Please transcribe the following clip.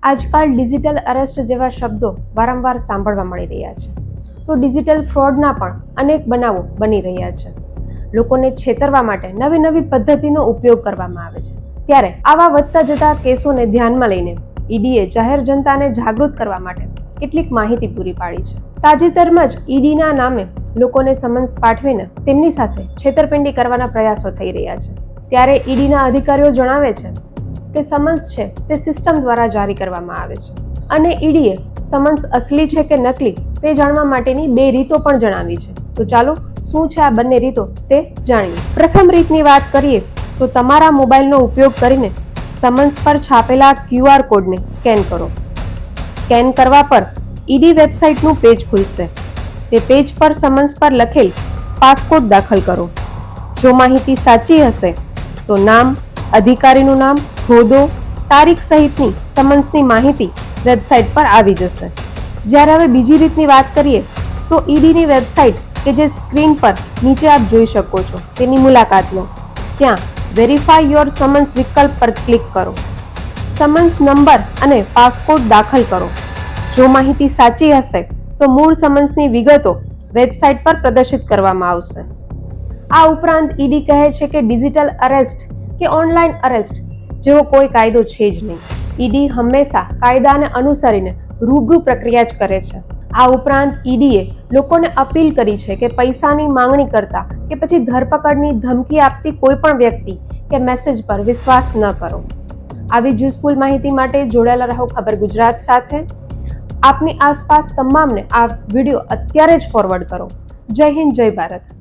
આજકાલ digital arrest જેવા શબ્દો વારંવાર સાંભળવા મળી રહ્યા છે. તો ડિજિટલ ફ્રોડના પણ અનેક બનાવો બની રહ્યા છે. લોકોને છેતરવા માટે નવી નવી પદ્ધતિનો ઉપયોગ કરવામાં આવે છે. ત્યારે આવા વધતા જતા કેસોને ધ્યાનમાં લઈને ઈડીએ જાહેર જનતાને જાગૃત કરવા માટે કેટલીક માહિતી પૂરી પાડી છે. તાજેતરમાં જ ઈડીના નામે લોકોને સમન્સ પાઠવીને તેમની સાથે છેતરપિંડી કરવાના પ્રયાસો થઈ રહ્યા છે. ત્યારે ઈડીના અધિકારીઓ જણાવે છે કે સમન્સ છે તે સિસ્ટમ દ્વારા જારી કરવામાં આવે છે અને ઈડીએ સમન્સ અસલી છે કે નકલી તે જાણવા માટેની 2 રીતો પણ જણાવી છે. તો ચાલો શું છે આ બંને રીતો તે જાણીએ. પ્રથમ રીતની વાત કરીએ તો તમારા મોબાઈલનો ઉપયોગ કરીને સમન્સ પર છાપેલા QR કોડને સ્કેન કરો. સ્કેન કરવા પર ઈડી વેબસાઇટનું પેજ ખુલશે. તે પેજ પર સમન્સ પર લખેલ પાસકોડ દાખલ કરો. જો માહિતી સાચી હશે તો નામ, અધિકારીનું નામ, હોદ્દો, તારીખ સહિતની સમન્સની માહિતી વેબસાઇટ પર આવી જશે. જ્યારે હવે બીજી રીતની વાત કરીએ તો ઈડીની વેબસાઇટ કે જે સ્ક્રીન પર નીચે આપ જોઈ શકો છો તેની મુલાકાત લો. ત્યાં વેરીફાઈ યોર સમન્સ વિકલ્પ પર ક્લિક કરો. સમન્સ નંબર અને પાસકોડ દાખલ કરો. જો માહિતી સાચી હશે તો મૂળ સમન્સની વિગતો વેબસાઇટ પર પ્રદર્શિત કરવામાં આવશે. આ ઉપરાંત ઈડી કહે છે કે ડિજિટલ અરેસ્ટ કે ઓનલાઈન અરેસ્ટ જેવો કોઈ કાયદો છે જ નહીં. ઈડી હંમેશા કાયદાને અનુસરીને રૂબરૂ પ્રક્રિયા જ કરે છે. આ ઉપરાંત ઈડીએ લોકોને અપીલ કરી છે કે પૈસાની માંગણી કરતા કે પછી ધરપકડની ધમકી આપતી કોઈ પણ વ્યક્તિ કે મેસેજ પર વિશ્વાસ ન કરો. આવી જ યુઝફુલ માહિતી માટે જોડાયેલા રહો ખબર ગુજરાત સાથે. આપની આસપાસ તમામને આ વિડીયો અત્યારે જ ફોરવર્ડ કરો. જય હિન્દ, જય ભારત.